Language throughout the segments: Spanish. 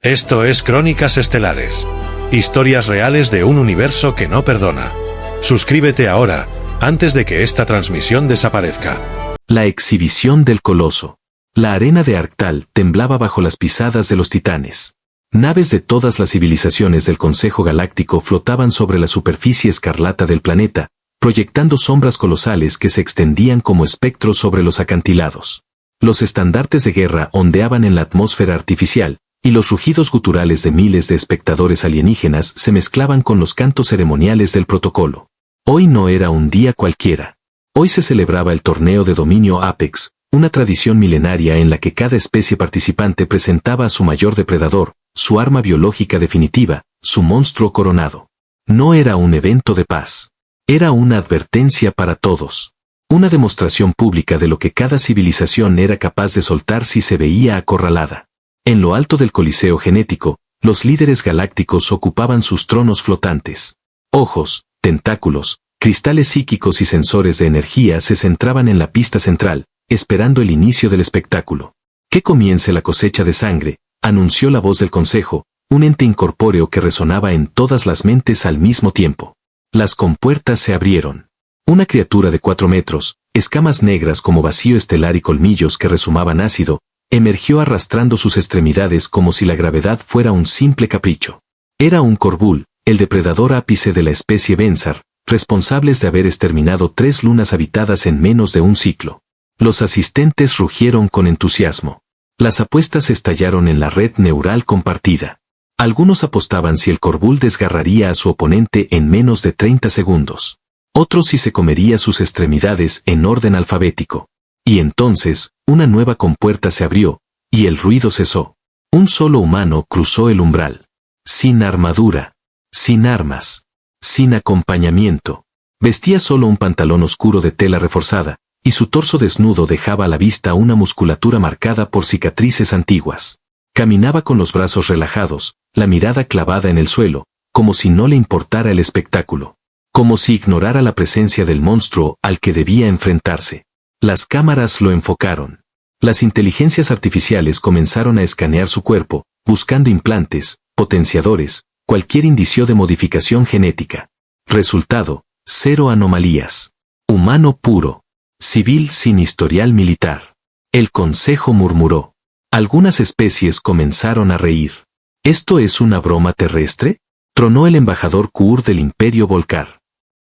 Esto es Crónicas Estelares. Historias reales de un universo que no perdona. Suscríbete ahora, antes de que esta transmisión desaparezca. La exhibición del coloso. La arena de Arctal temblaba bajo las pisadas de los titanes. Naves de todas las civilizaciones del Consejo Galáctico flotaban sobre la superficie escarlata del planeta, proyectando sombras colosales que se extendían como espectros sobre los acantilados. Los estandartes de guerra ondeaban en la atmósfera artificial, y los rugidos guturales de miles de espectadores alienígenas se mezclaban con los cantos ceremoniales del protocolo. Hoy no era un día cualquiera. Hoy se celebraba el torneo de dominio Apex, una tradición milenaria en la que cada especie participante presentaba a su mayor depredador, su arma biológica definitiva, su monstruo coronado. No era un evento de paz. Era una advertencia para todos. Una demostración pública de lo que cada civilización era capaz de soltar si se veía acorralada. En lo alto del Coliseo Genético, los líderes galácticos ocupaban sus tronos flotantes. Ojos, tentáculos, cristales psíquicos y sensores de energía se centraban en la pista central, esperando el inicio del espectáculo. Que comience la cosecha de sangre, anunció la voz del Consejo, un ente incorpóreo que resonaba en todas las mentes al mismo tiempo. Las compuertas se abrieron. Una criatura de 4 metros, escamas negras como vacío estelar y colmillos que resumaban ácido, emergió arrastrando sus extremidades como si la gravedad fuera un simple capricho. Era un Corvul, el depredador ápice de la especie Bensar, responsables de haber exterminado 3 lunas habitadas en menos de un ciclo. Los asistentes rugieron con entusiasmo. Las apuestas estallaron en la red neural compartida. Algunos apostaban si el Corvul desgarraría a su oponente en menos de 30 segundos. Otros si se comería sus extremidades en orden alfabético. Y entonces, una nueva compuerta se abrió, y el ruido cesó. Un solo humano cruzó el umbral. Sin armadura. Sin armas. Sin acompañamiento. Vestía solo un pantalón oscuro de tela reforzada, y su torso desnudo dejaba a la vista una musculatura marcada por cicatrices antiguas. Caminaba con los brazos relajados, la mirada clavada en el suelo, como si no le importara el espectáculo. Como si ignorara la presencia del monstruo al que debía enfrentarse. Las cámaras lo enfocaron. Las inteligencias artificiales comenzaron a escanear su cuerpo, buscando implantes, potenciadores, cualquier indicio de modificación genética. Resultado, 0 anomalías. Humano puro. Civil sin historial militar. El Consejo murmuró. Algunas especies comenzaron a reír. ¿Esto es una broma terrestre? Tronó el embajador Kur del Imperio Volcar.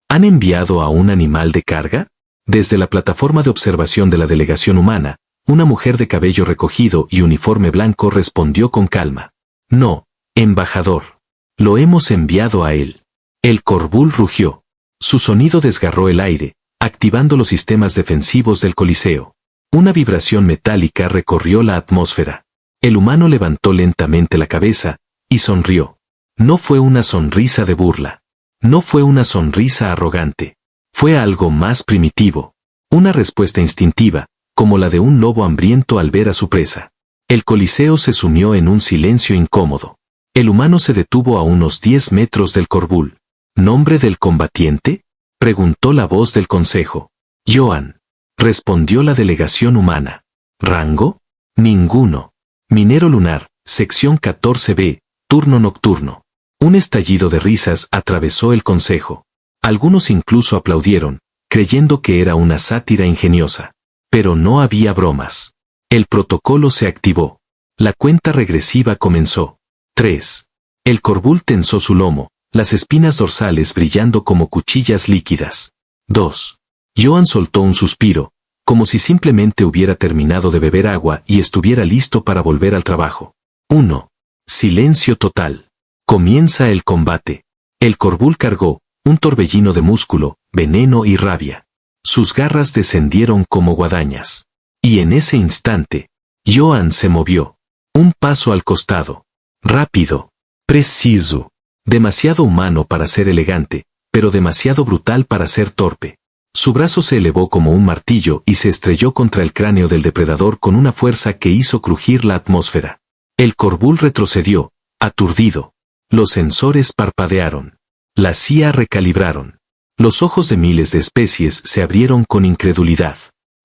¿Han enviado a un animal de carga? Desde la plataforma de observación de la delegación humana, una mujer de cabello recogido y uniforme blanco respondió con calma. No, embajador. Lo hemos enviado a él. El Corvul rugió. Su sonido desgarró el aire, activando los sistemas defensivos del Coliseo. Una vibración metálica recorrió la atmósfera. El humano levantó lentamente la cabeza, y sonrió. No fue una sonrisa de burla. No fue una sonrisa arrogante. Fue algo más primitivo. Una respuesta instintiva, como la de un lobo hambriento al ver a su presa. El Coliseo se sumió en un silencio incómodo. El humano se detuvo a unos 10 metros del Corvul. ¿Nombre del combatiente? Preguntó la voz del Consejo. Johan. Respondió la delegación humana. ¿Rango? Ninguno. Minero lunar, sección 14B, turno nocturno. Un estallido de risas atravesó el Consejo. Algunos incluso aplaudieron, creyendo que era una sátira ingeniosa. Pero no había bromas. El protocolo se activó. La cuenta regresiva comenzó. 3. El Corvul tensó su lomo, las espinas dorsales brillando como cuchillas líquidas. 2. Johan soltó un suspiro, como si simplemente hubiera terminado de beber agua y estuviera listo para volver al trabajo. 1. Silencio total. Comienza el combate. El Corvul cargó, un torbellino de músculo, veneno y rabia. Sus garras descendieron como guadañas. Y en ese instante, Johan se movió. Un paso al costado. Rápido. Preciso. Demasiado humano para ser elegante, pero demasiado brutal para ser torpe. Su brazo se elevó como un martillo y se estrelló contra el cráneo del depredador con una fuerza que hizo crujir la atmósfera. El Corvul retrocedió, aturdido. Los sensores parpadearon. La CIA recalibraron. Los ojos de miles de especies se abrieron con incredulidad.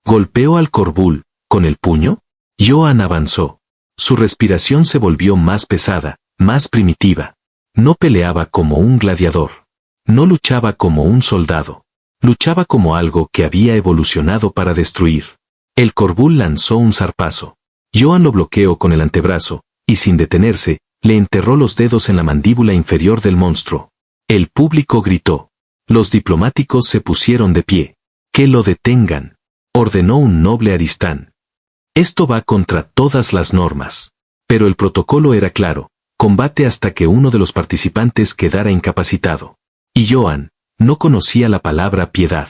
¿Golpeó al Corvul con el puño? Johan avanzó. Su respiración se volvió más pesada, más primitiva. No peleaba como un gladiador. No luchaba como un soldado. Luchaba como algo que había evolucionado para destruir. El Corvul lanzó un zarpazo. Johan lo bloqueó con el antebrazo, y sin detenerse, le enterró los dedos en la mandíbula inferior del monstruo. El público gritó. Los diplomáticos se pusieron de pie. «Que lo detengan», ordenó un noble aristán. Esto va contra todas las normas. Pero el protocolo era claro: combate hasta que uno de los participantes quedara incapacitado. Y Johan no conocía la palabra piedad.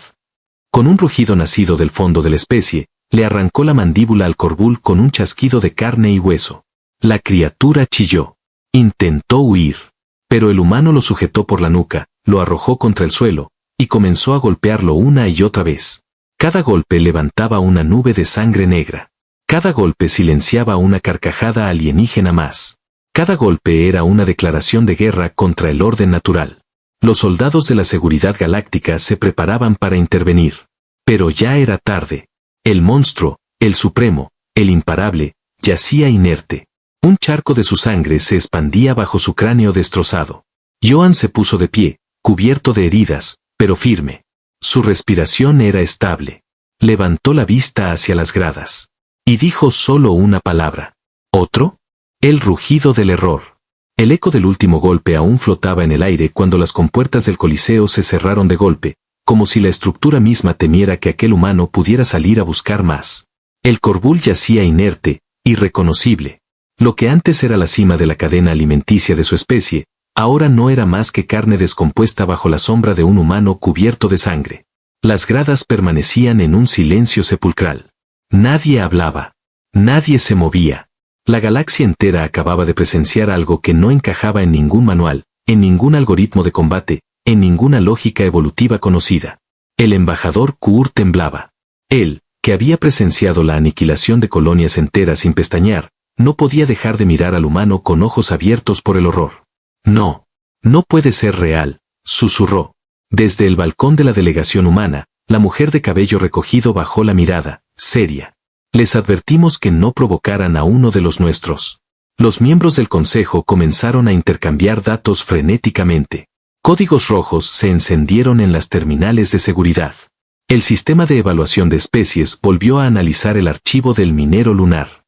Con un rugido nacido del fondo de la especie, le arrancó la mandíbula al Corvul con un chasquido de carne y hueso. La criatura chilló. Intentó huir. Pero el humano lo sujetó por la nuca, lo arrojó contra el suelo, y comenzó a golpearlo una y otra vez. Cada golpe levantaba una nube de sangre negra. Cada golpe silenciaba una carcajada alienígena más. Cada golpe era una declaración de guerra contra el orden natural. Los soldados de la seguridad galáctica se preparaban para intervenir. Pero ya era tarde. El monstruo, el supremo, el imparable, yacía inerte. Un charco de su sangre se expandía bajo su cráneo destrozado. Johan se puso de pie, cubierto de heridas, pero firme. Su respiración era estable. Levantó la vista hacia las gradas. Y dijo solo una palabra. ¿Otro? El rugido del error. El eco del último golpe aún flotaba en el aire cuando las compuertas del Coliseo se cerraron de golpe, como si la estructura misma temiera que aquel humano pudiera salir a buscar más. El Corvul yacía inerte, irreconocible. Lo que antes era la cima de la cadena alimenticia de su especie, ahora no era más que carne descompuesta bajo la sombra de un humano cubierto de sangre. Las gradas permanecían en un silencio sepulcral. Nadie hablaba. Nadie se movía. La galaxia entera acababa de presenciar algo que no encajaba en ningún manual, en ningún algoritmo de combate, en ninguna lógica evolutiva conocida. El embajador Kuur temblaba. Él, que había presenciado la aniquilación de colonias enteras sin pestañear, no podía dejar de mirar al humano con ojos abiertos por el horror. No, no puede ser real, susurró. Desde el balcón de la delegación humana, la mujer de cabello recogido bajó la mirada, seria. Les advertimos que no provocaran a uno de los nuestros. Los miembros del consejo comenzaron a intercambiar datos frenéticamente. Códigos rojos se encendieron en las terminales de seguridad. El sistema de evaluación de especies volvió a analizar el archivo del minero lunar.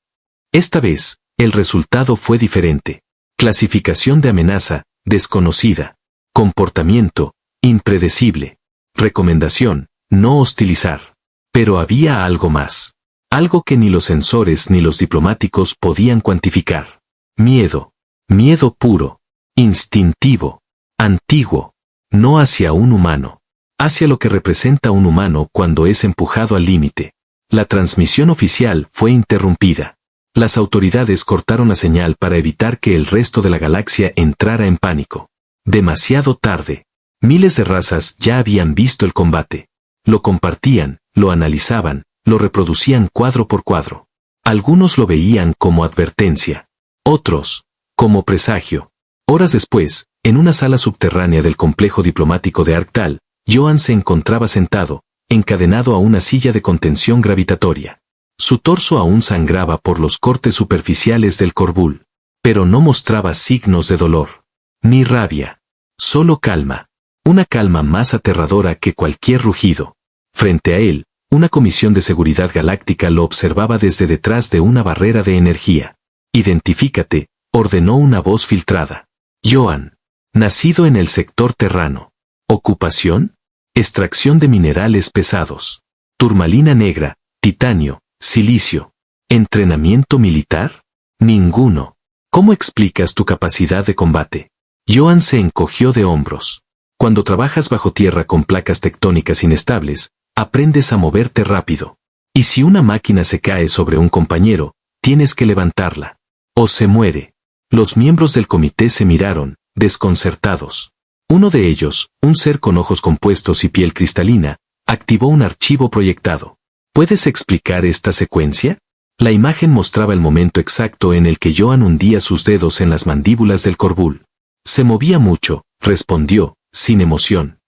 Esta vez, el resultado fue diferente. Clasificación de amenaza, desconocida. Comportamiento, impredecible. Recomendación, no hostilizar. Pero había algo más. Algo que ni los sensores ni los diplomáticos podían cuantificar. Miedo. Miedo puro. Instintivo. Antiguo. No hacia un humano. Hacia lo que representa un humano cuando es empujado al límite. La transmisión oficial fue interrumpida. Las autoridades cortaron la señal para evitar que el resto de la galaxia entrara en pánico. Demasiado tarde. Miles de razas ya habían visto el combate. Lo compartían, lo analizaban, lo reproducían cuadro por cuadro. Algunos lo veían como advertencia. Otros, como presagio. Horas después, en una sala subterránea del complejo diplomático de Arctal, Johan se encontraba sentado, encadenado a una silla de contención gravitatoria. Su torso aún sangraba por los cortes superficiales del Corvul, pero no mostraba signos de dolor, ni rabia. Solo calma. Una calma más aterradora que cualquier rugido. Frente a él, una comisión de seguridad galáctica lo observaba desde detrás de una barrera de energía. Identifícate, ordenó una voz filtrada. Johan. Nacido en el sector terrano. Ocupación. Extracción de minerales pesados. Turmalina negra, titanio, silicio. ¿Entrenamiento militar? Ninguno. ¿Cómo explicas tu capacidad de combate? Johan se encogió de hombros. Cuando trabajas bajo tierra con placas tectónicas inestables, aprendes a moverte rápido. Y si una máquina se cae sobre un compañero, tienes que levantarla. O se muere. Los miembros del comité se miraron, desconcertados. Uno de ellos, un ser con ojos compuestos y piel cristalina, activó un archivo proyectado. ¿Puedes explicar esta secuencia? La imagen mostraba el momento exacto en el que Johan hundía sus dedos en las mandíbulas del Corvul. Se movía mucho, respondió, sin emoción.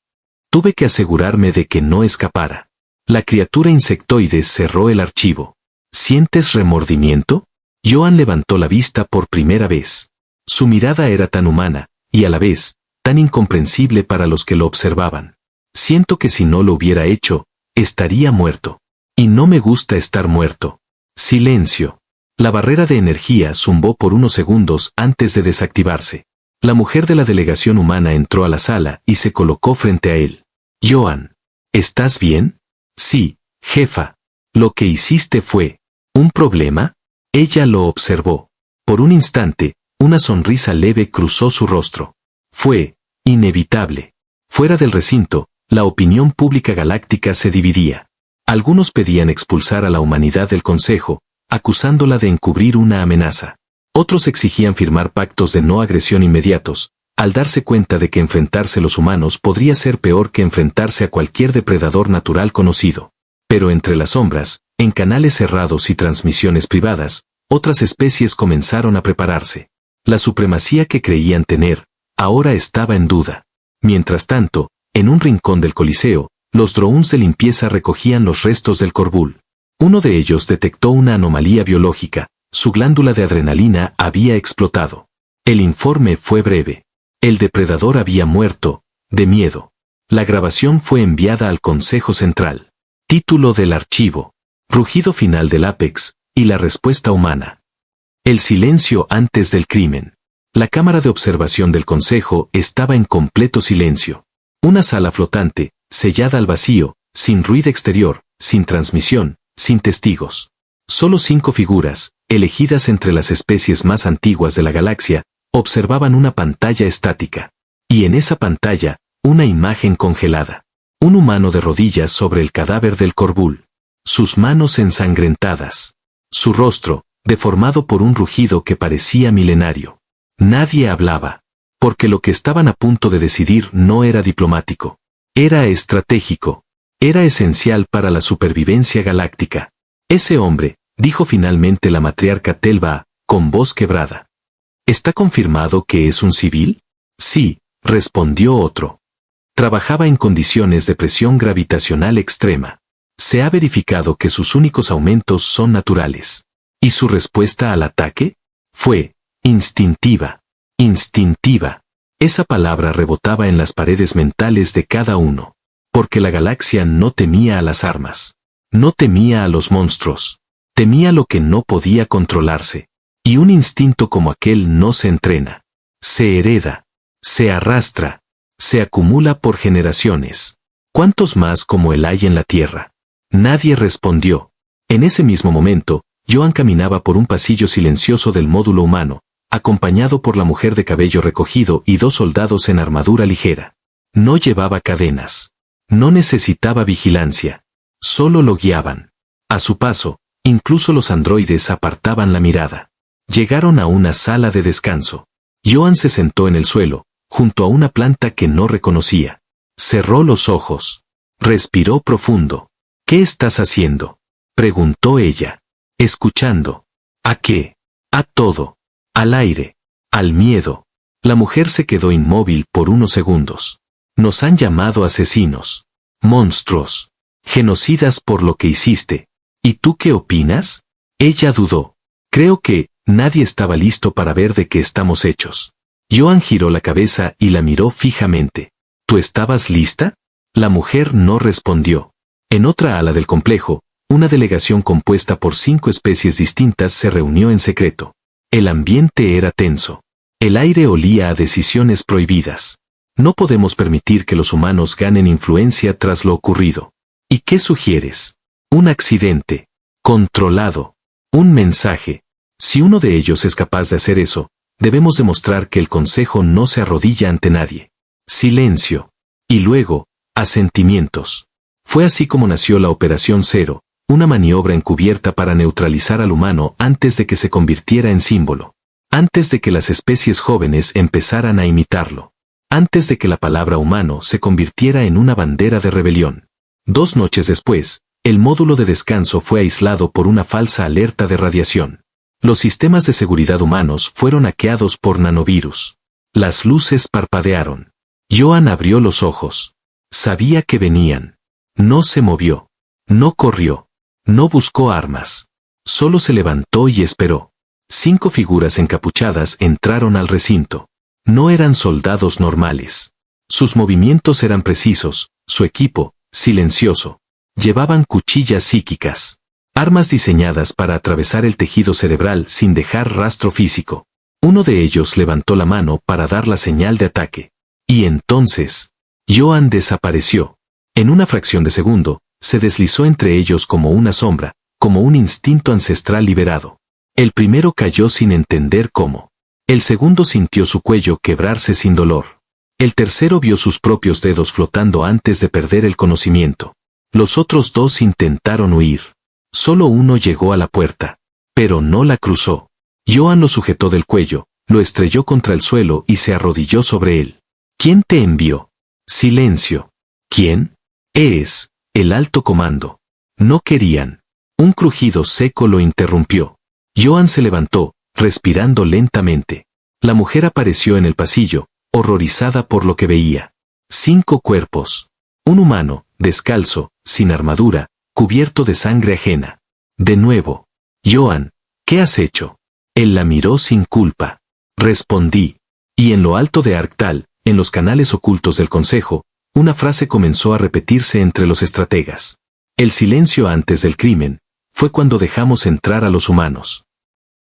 Tuve que asegurarme de que no escapara. La criatura insectoide cerró el archivo. ¿Sientes remordimiento? Joan levantó la vista por primera vez. Su mirada era tan humana, y a la vez, tan incomprensible para los que lo observaban. Siento que si no lo hubiera hecho, estaría muerto. Y no me gusta estar muerto. Silencio. La barrera de energía zumbó por unos segundos antes de desactivarse. La mujer de la delegación humana entró a la sala y se colocó frente a él. Joan, ¿estás bien? Sí, jefa. Lo que hiciste fue... ¿un problema? Ella lo observó. Por un instante, una sonrisa leve cruzó su rostro. Fue inevitable. Fuera del recinto, la opinión pública galáctica se dividía. Algunos pedían expulsar a la humanidad del Consejo, acusándola de encubrir una amenaza. Otros exigían firmar pactos de no agresión inmediatos, al darse cuenta de que enfrentarse a los humanos podría ser peor que enfrentarse a cualquier depredador natural conocido. Pero entre las sombras, en canales cerrados y transmisiones privadas, otras especies comenzaron a prepararse. La supremacía que creían tener, ahora estaba en duda. Mientras tanto, en un rincón del Coliseo, los drones de limpieza recogían los restos del Corvul. Uno de ellos detectó una anomalía biológica, su glándula de adrenalina había explotado. El informe fue breve. El depredador había muerto, de miedo. La grabación fue enviada al Consejo Central. Título del archivo. Rugido final del Apex, y la respuesta humana. El silencio antes del crimen. La cámara de observación del Consejo estaba en completo silencio. Una sala flotante, sellada al vacío, sin ruido exterior, sin transmisión, sin testigos. Solo 5 figuras, elegidas entre las especies más antiguas de la galaxia, observaban una pantalla estática. Y en esa pantalla, una imagen congelada. Un humano de rodillas sobre el cadáver del Corvul. Sus manos ensangrentadas. Su rostro, deformado por un rugido que parecía milenario. Nadie hablaba. Porque lo que estaban a punto de decidir no era diplomático. Era estratégico. Era esencial para la supervivencia galáctica. Ese hombre, dijo finalmente la matriarca Telva, con voz quebrada. ¿Está confirmado que es un civil? Sí, respondió otro. Trabajaba en condiciones de presión gravitacional extrema. Se ha verificado que sus únicos aumentos son naturales. ¿Y su respuesta al ataque? Fue instintiva. Instintiva. Esa palabra rebotaba en las paredes mentales de cada uno. Porque la galaxia no temía a las armas. No temía a los monstruos. Temía lo que no podía controlarse. Y un instinto como aquel no se entrena. Se hereda. Se arrastra. Se acumula por generaciones. ¿Cuántos más como él hay en la Tierra? Nadie respondió. En ese mismo momento, Joan caminaba por un pasillo silencioso del módulo humano, acompañado por la mujer de cabello recogido y 2 soldados en armadura ligera. No llevaba cadenas. No necesitaba vigilancia. Solo lo guiaban. A su paso, incluso los androides apartaban la mirada. Llegaron a una sala de descanso. Joan se sentó en el suelo, junto a una planta que no reconocía. Cerró los ojos. Respiró profundo. ¿Qué estás haciendo? Preguntó ella. Escuchando. ¿A qué? A todo. Al aire. Al miedo. La mujer se quedó inmóvil por unos segundos. Nos han llamado asesinos. Monstruos. Genocidas por lo que hiciste. ¿Y tú qué opinas? Ella dudó. Creo que nadie estaba listo para ver de qué estamos hechos. Joan giró la cabeza y la miró fijamente. ¿Tú estabas lista? La mujer no respondió. En otra ala del complejo, una delegación compuesta por 5 especies distintas se reunió en secreto. El ambiente era tenso. El aire olía a decisiones prohibidas. No podemos permitir que los humanos ganen influencia tras lo ocurrido. ¿Y qué sugieres? Un accidente. Controlado. Un mensaje. Si uno de ellos es capaz de hacer eso, debemos demostrar que el Consejo no se arrodilla ante nadie. Silencio. Y luego, asentimientos. Fue así como nació la Operación Cero, una maniobra encubierta para neutralizar al humano antes de que se convirtiera en símbolo. Antes de que las especies jóvenes empezaran a imitarlo. Antes de que la palabra humano se convirtiera en una bandera de rebelión. 2 noches después, el módulo de descanso fue aislado por una falsa alerta de radiación. Los sistemas de seguridad humanos fueron hackeados por nanovirus. Las luces parpadearon. Joan abrió los ojos. Sabía que venían. No se movió. No corrió. No buscó armas. Solo se levantó y esperó. 5 figuras encapuchadas entraron al recinto. No eran soldados normales. Sus movimientos eran precisos, su equipo, silencioso. Llevaban cuchillas psíquicas. Armas diseñadas para atravesar el tejido cerebral sin dejar rastro físico. Uno de ellos levantó la mano para dar la señal de ataque. Y entonces, Johan desapareció. En una fracción de segundo, se deslizó entre ellos como una sombra, como un instinto ancestral liberado. El primero cayó sin entender cómo. El segundo sintió su cuello quebrarse sin dolor. El tercero vio sus propios dedos flotando antes de perder el conocimiento. Los otros 2 intentaron huir. Solo uno llegó a la puerta, pero no la cruzó. Johan lo sujetó del cuello, lo estrelló contra el suelo y se arrodilló sobre él. ¿Quién te envió? Silencio. ¿Quién? Es el alto comando. No querían. Un crujido seco lo interrumpió. Johan se levantó, respirando lentamente. La mujer apareció en el pasillo, horrorizada por lo que veía. 5 cuerpos. Un humano, descalzo, sin armadura, cubierto de sangre ajena. De nuevo. Johan, ¿qué has hecho? Él la miró sin culpa. Respondí. Y en lo alto de Arctal, en los canales ocultos del Consejo, una frase comenzó a repetirse entre los estrategas. El silencio antes del crimen, fue cuando dejamos entrar a los humanos.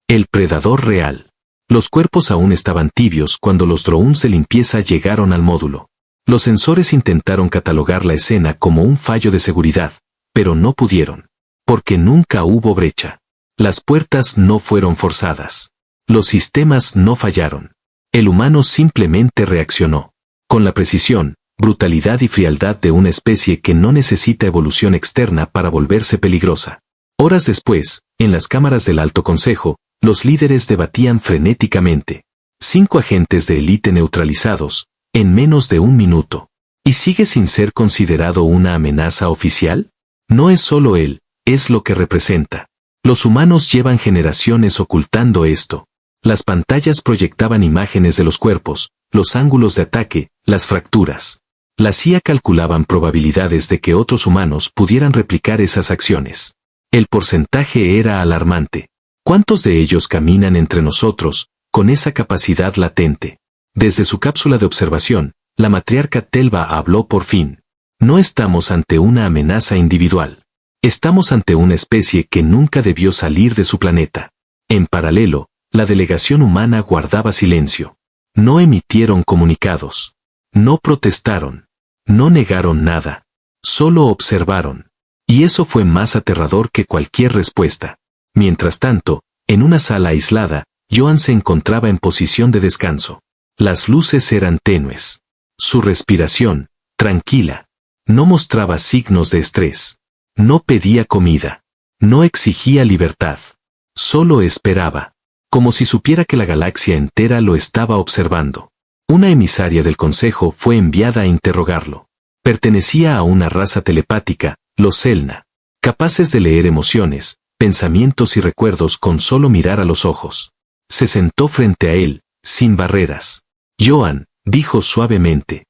El predador real. Los cuerpos aún estaban tibios cuando los drones de limpieza llegaron al módulo. Los sensores intentaron catalogar la escena como un fallo de seguridad, pero no pudieron. Porque nunca hubo brecha. Las puertas no fueron forzadas. Los sistemas no fallaron. El humano simplemente reaccionó. Con la precisión, brutalidad y frialdad de una especie que no necesita evolución externa para volverse peligrosa. Horas después, en las cámaras del Alto Consejo, los líderes debatían frenéticamente. 5 agentes de élite neutralizados, en menos de 1 minuto. ¿Y sigue sin ser considerado una amenaza oficial? No es solo él, es lo que representa. Los humanos llevan generaciones ocultando esto. Las pantallas proyectaban imágenes de los cuerpos, los ángulos de ataque, las fracturas. La CIA calculaban probabilidades de que otros humanos pudieran replicar esas acciones. El porcentaje era alarmante. ¿Cuántos de ellos caminan entre nosotros, con esa capacidad latente? Desde su cápsula de observación, la matriarca Telva habló por fin. No estamos ante una amenaza individual. Estamos ante una especie que nunca debió salir de su planeta. En paralelo, la delegación humana guardaba silencio. No emitieron comunicados. No protestaron. No negaron nada. Solo observaron. Y eso fue más aterrador que cualquier respuesta. Mientras tanto, en una sala aislada, Johan se encontraba en posición de descanso. Las luces eran tenues. Su respiración, tranquila. No mostraba signos de estrés. No pedía comida. No exigía libertad. Solo esperaba. Como si supiera que la galaxia entera lo estaba observando. Una emisaria del Consejo fue enviada a interrogarlo. Pertenecía a una raza telepática, los Selna, capaces de leer emociones, pensamientos y recuerdos con solo mirar a los ojos. Se sentó frente a él, sin barreras. Johan, dijo suavemente.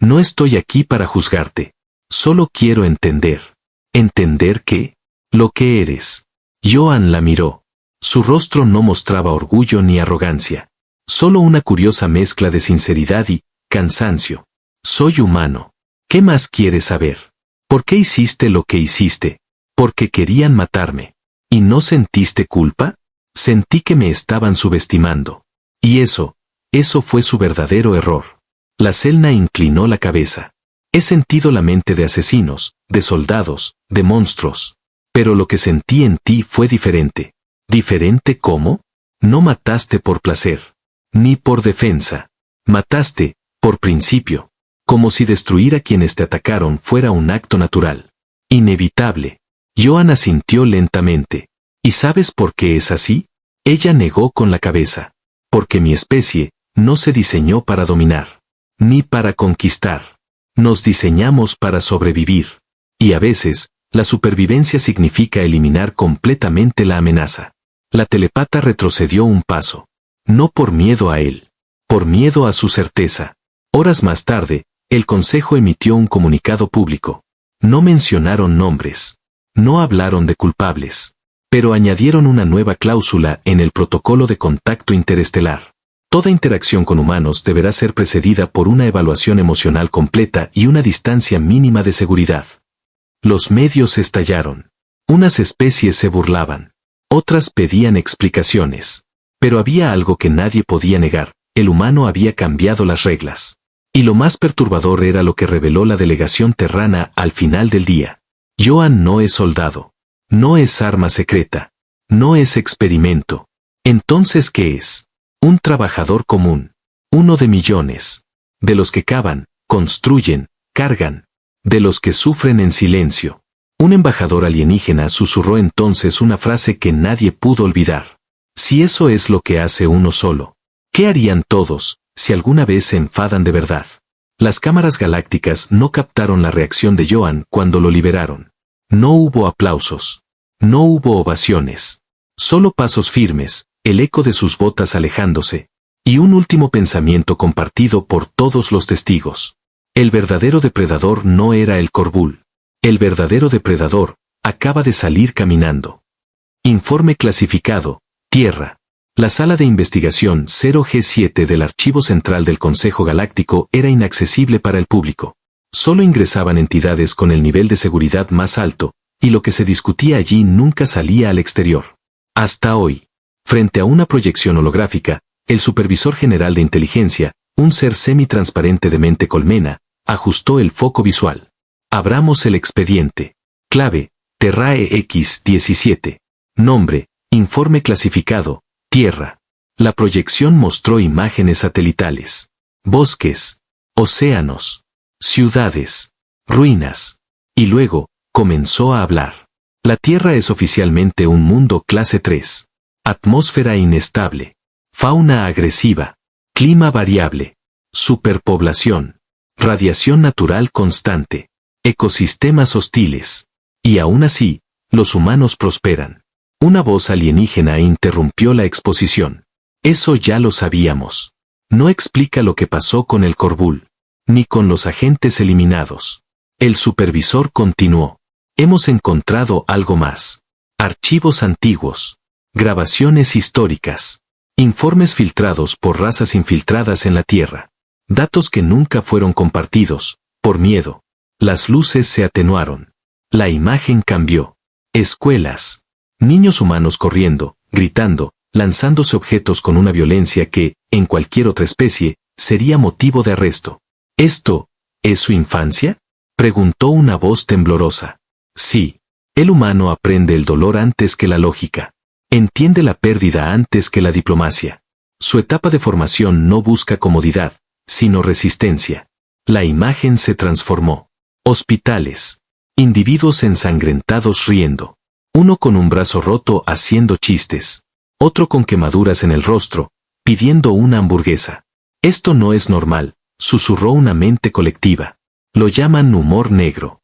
No estoy aquí para juzgarte. Solo quiero entender. ¿Entender qué? Lo que eres. Johan la miró. Su rostro no mostraba orgullo ni arrogancia. Solo una curiosa mezcla de sinceridad y cansancio. Soy humano. ¿Qué más quieres saber? ¿Por qué hiciste lo que hiciste? Porque querían matarme. ¿Y no sentiste culpa? Sentí que me estaban subestimando. Y eso fue su verdadero error. La Selna inclinó la cabeza. He sentido la mente de asesinos, de soldados, de monstruos. Pero lo que sentí en ti fue diferente. ¿Diferente cómo? No mataste por placer. Ni por defensa. Mataste, por principio. Como si destruir a quienes te atacaron fuera un acto natural. Inevitable. Johan asintió lentamente. ¿Y sabes por qué es así? Ella negó con la cabeza. Porque mi especie no se diseñó para dominar. Ni para conquistar. Nos diseñamos para sobrevivir. Y a veces, la supervivencia significa eliminar completamente la amenaza. La telepata retrocedió un paso. No por miedo a él. Por miedo a su certeza. Horas más tarde, el Consejo emitió un comunicado público. No mencionaron nombres. No hablaron de culpables. pero añadieron una nueva cláusula en el protocolo de contacto interestelar. Toda interacción con humanos deberá ser precedida por una evaluación emocional completa y una distancia mínima de seguridad. Los medios estallaron. Unas especies se burlaban. Otras pedían explicaciones. Pero había algo que nadie podía negar: el humano había cambiado las reglas. Y lo más perturbador era lo que reveló la delegación terrana al final del día. Joan no es soldado. No es arma secreta. No es experimento. Entonces, ¿qué es? Un trabajador común. Uno de millones. De los que cavan, construyen, cargan. De los que sufren en silencio. Un embajador alienígena susurró entonces una frase que nadie pudo olvidar. Si eso es lo que hace uno solo, ¿qué harían todos si alguna vez se enfadan de verdad? Las cámaras galácticas no captaron la reacción de Joan cuando lo liberaron. No hubo aplausos. No hubo ovaciones. Solo pasos firmes, el eco de sus botas alejándose, y un último pensamiento compartido por todos los testigos. El verdadero depredador no era el Corvul. El verdadero depredador acaba de salir caminando. Informe clasificado, Tierra. La sala de investigación 0G7 del Archivo Central del Consejo Galáctico era inaccesible para el público. Solo ingresaban entidades con el nivel de seguridad más alto, y lo que se discutía allí nunca salía al exterior. Hasta hoy. Frente a una proyección holográfica, el supervisor general de inteligencia, un ser semitransparente de mente colmena, ajustó el foco visual. Abramos el expediente. Clave, Terrae X17. Nombre, informe clasificado, Tierra. La proyección mostró imágenes satelitales. Bosques, océanos, ciudades, ruinas. Y luego, comenzó a hablar. La Tierra es oficialmente un mundo clase 3. Atmósfera inestable. Fauna agresiva. Clima variable. Superpoblación. Radiación natural constante. Ecosistemas hostiles. Y aún así, los humanos prosperan. Una voz alienígena interrumpió la exposición. Eso ya lo sabíamos. No explica lo que pasó con el Corvul, ni con los agentes eliminados. El supervisor continuó. Hemos encontrado algo más. Archivos antiguos. Grabaciones históricas. Informes filtrados por razas infiltradas en la Tierra. Datos que nunca fueron compartidos, por miedo. Las luces se atenuaron. La imagen cambió. Escuelas. Niños humanos corriendo, gritando, lanzándose objetos con una violencia que, en cualquier otra especie, sería motivo de arresto. ¿Esto es su infancia?, preguntó una voz temblorosa. Sí. El humano aprende el dolor antes que la lógica. Entiende la pérdida antes que la diplomacia. Su etapa de formación no busca comodidad, sino resistencia. La imagen se transformó. Hospitales. Individuos ensangrentados riendo. Uno con un brazo roto haciendo chistes. Otro con quemaduras en el rostro, pidiendo una hamburguesa. Esto no es normal, susurró una mente colectiva. Lo llaman humor negro.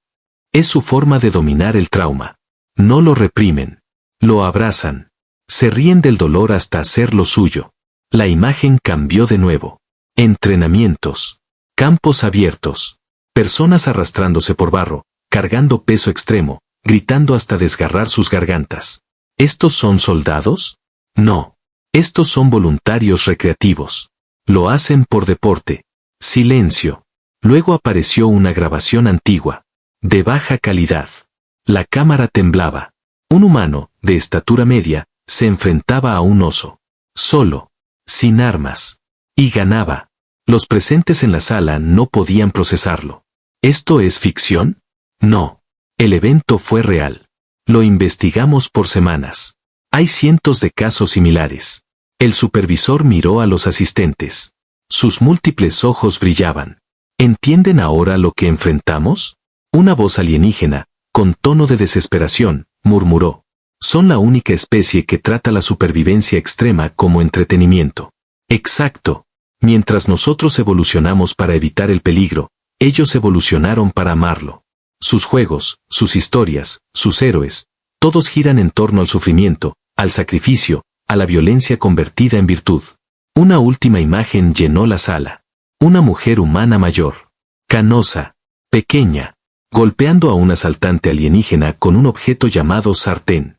Es su forma de dominar el trauma. No lo reprimen. Lo abrazan. Se ríen del dolor hasta hacerlo suyo. La imagen cambió de nuevo. Entrenamientos. Campos abiertos. Personas arrastrándose por barro, cargando peso extremo, gritando hasta desgarrar sus gargantas. ¿Estos son soldados? No. Estos son voluntarios recreativos. Lo hacen por deporte. Silencio. Luego apareció una grabación antigua. De baja calidad. La cámara temblaba. Un humano, de estatura media, se enfrentaba a un oso. Solo. Sin armas. Y ganaba. Los presentes en la sala no podían procesarlo. ¿Esto es ficción? No. El evento fue real. Lo investigamos por semanas. Hay cientos de casos similares. El supervisor miró a los asistentes. Sus múltiples ojos brillaban. ¿Entienden ahora lo que enfrentamos? Una voz alienígena, con tono de desesperación, murmuró. Son la única especie que trata la supervivencia extrema como entretenimiento. Exacto. Mientras nosotros evolucionamos para evitar el peligro, ellos evolucionaron para amarlo. Sus juegos, sus historias, sus héroes, todos giran en torno al sufrimiento, al sacrificio, a la violencia convertida en virtud. Una última imagen llenó la sala. Una mujer humana mayor. Canosa. Pequeña. Golpeando a un asaltante alienígena con un objeto llamado sartén.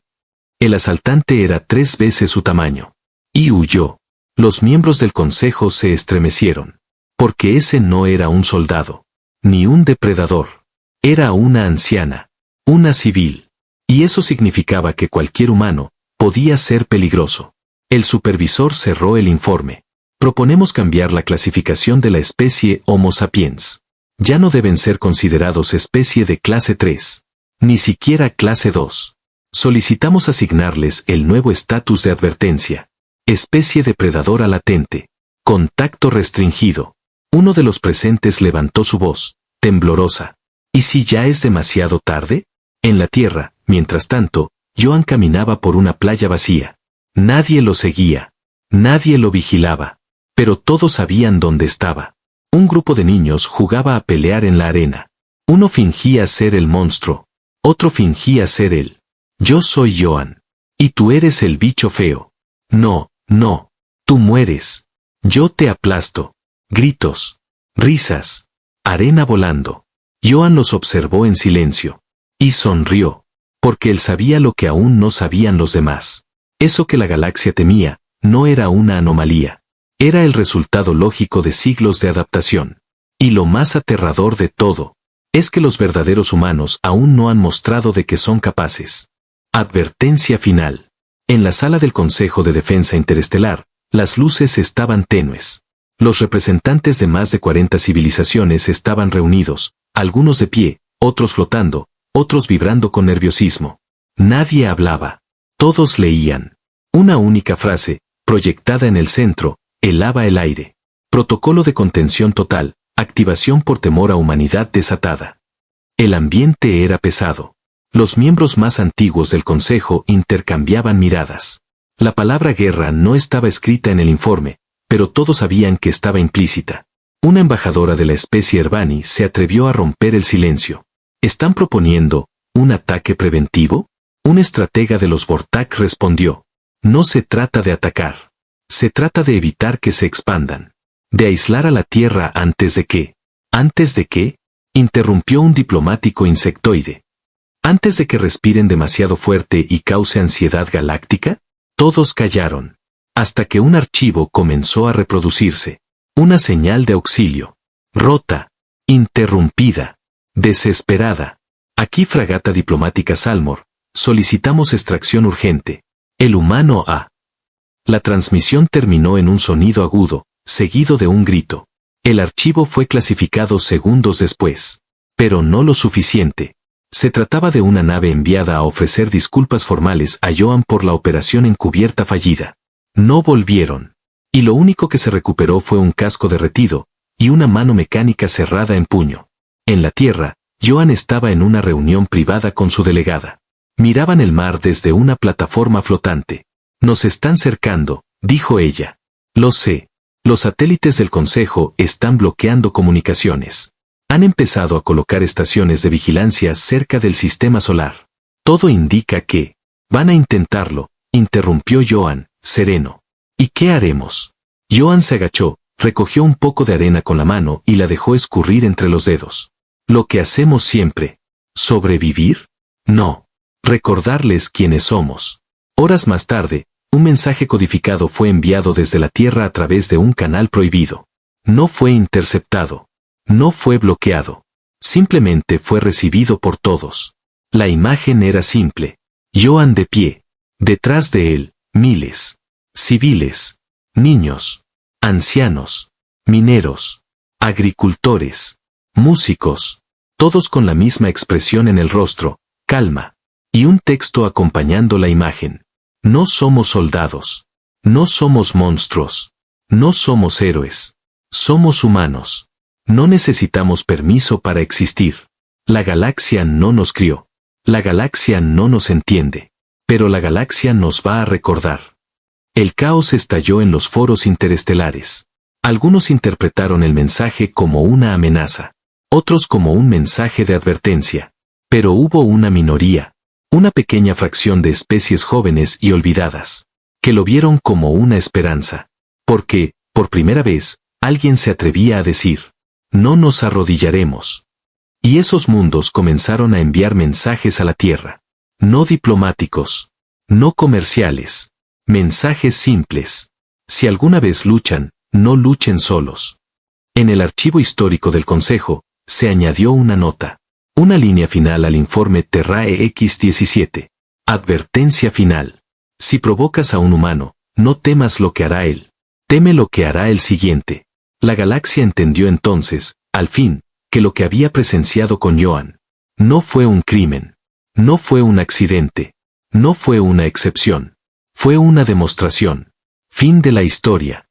El asaltante era 3 veces su tamaño. Y huyó. Los miembros del consejo se estremecieron. Porque ese no era un soldado. Ni un depredador. Era una anciana. Una civil. Y eso significaba que cualquier humano podía ser peligroso. El supervisor cerró el informe. Proponemos cambiar la clasificación de la especie Homo sapiens. Ya no deben ser considerados especie de clase 3. Ni siquiera clase 2. Solicitamos asignarles el nuevo estatus de advertencia. Especie depredadora latente. Contacto restringido. Uno de los presentes levantó su voz, temblorosa. ¿Y si ya es demasiado tarde? En la Tierra, mientras tanto, Joan caminaba por una playa vacía. Nadie lo seguía. Nadie lo vigilaba. Pero todos sabían dónde estaba. Un grupo de niños jugaba a pelear en la arena. Uno fingía ser el monstruo. Otro fingía ser él. Yo soy Joan. Y tú eres el bicho feo. No, no. Tú mueres. Yo te aplasto. Gritos. Risas. Arena volando. Joan los observó en silencio. Y sonrió. Porque él sabía lo que aún no sabían los demás. Eso que la galaxia temía, no era una anomalía. Era el resultado lógico de siglos de adaptación. Y lo más aterrador de todo, es que los verdaderos humanos aún no han mostrado de que son capaces. Advertencia final. En la sala del Consejo de Defensa Interestelar, las luces estaban tenues. Los representantes de más de 40 civilizaciones estaban reunidos, algunos de pie, otros flotando, otros vibrando con nerviosismo. Nadie hablaba. Todos leían. Una única frase, proyectada en el centro, helaba el aire. Protocolo de contención total, activación por temor a humanidad desatada. El ambiente era pesado. Los miembros más antiguos del Consejo intercambiaban miradas. La palabra guerra no estaba escrita en el informe, pero todos sabían que estaba implícita. Una embajadora de la especie Herbani se atrevió a romper el silencio. ¿Están proponiendo un ataque preventivo? Un estratega de los Vortak respondió. No se trata de atacar. Se trata de evitar que se expandan. De aislar a la Tierra antes de que. ¿Antes de qué? Interrumpió un diplomático insectoide. ¿Antes de que respiren demasiado fuerte y cause ansiedad galáctica? Todos callaron. Hasta que un archivo comenzó a reproducirse. Una señal de auxilio. Rota. Interrumpida. Desesperada. Aquí fragata diplomática Salmor. Solicitamos extracción urgente. El humano A. La transmisión terminó en un sonido agudo, seguido de un grito. El archivo fue clasificado segundos después. Pero no lo suficiente. Se trataba de una nave enviada a ofrecer disculpas formales a Joan por la operación encubierta fallida. No volvieron. Y lo único que se recuperó fue un casco derretido, y una mano mecánica cerrada en puño. En la Tierra, Joan estaba en una reunión privada con su delegada. Miraban el mar desde una plataforma flotante. Nos están cercando, dijo ella. Lo sé. Los satélites del Consejo están bloqueando comunicaciones. Han empezado a colocar estaciones de vigilancia cerca del sistema solar. Todo indica que van a intentarlo, interrumpió Joan, sereno. ¿Y qué haremos? Joan se agachó, recogió un poco de arena con la mano y la dejó escurrir entre los dedos. Lo que hacemos siempre. ¿Sobrevivir? No. Recordarles quiénes somos. Horas más tarde, un mensaje codificado fue enviado desde la Tierra a través de un canal prohibido. No fue interceptado. No fue bloqueado. Simplemente fue recibido por todos. La imagen era simple. Joan de pie. Detrás de él, miles. Civiles. Niños. Ancianos. Mineros. Agricultores. Músicos. Todos con la misma expresión en el rostro, calma. Y un texto acompañando la imagen. No somos soldados. No somos monstruos. No somos héroes. Somos humanos. No necesitamos permiso para existir. La galaxia no nos crió. La galaxia no nos entiende. Pero la galaxia nos va a recordar. El caos estalló en los foros interestelares. Algunos interpretaron el mensaje como una amenaza. Otros como un mensaje de advertencia. Pero hubo una minoría. Una pequeña fracción de especies jóvenes y olvidadas, que lo vieron como una esperanza. Porque, por primera vez, alguien se atrevía a decir, no nos arrodillaremos. Y esos mundos comenzaron a enviar mensajes a la Tierra. No diplomáticos. No comerciales. Mensajes simples. Si alguna vez luchan, no luchen solos. En el archivo histórico del Consejo, se añadió una nota. Una línea final al informe Terrae X-17. Advertencia final. Si provocas a un humano, no temas lo que hará él. Teme lo que hará el siguiente. La galaxia entendió entonces, al fin, que lo que había presenciado con Joan no fue un crimen. No fue un accidente. No fue una excepción. Fue una demostración. Fin de la historia.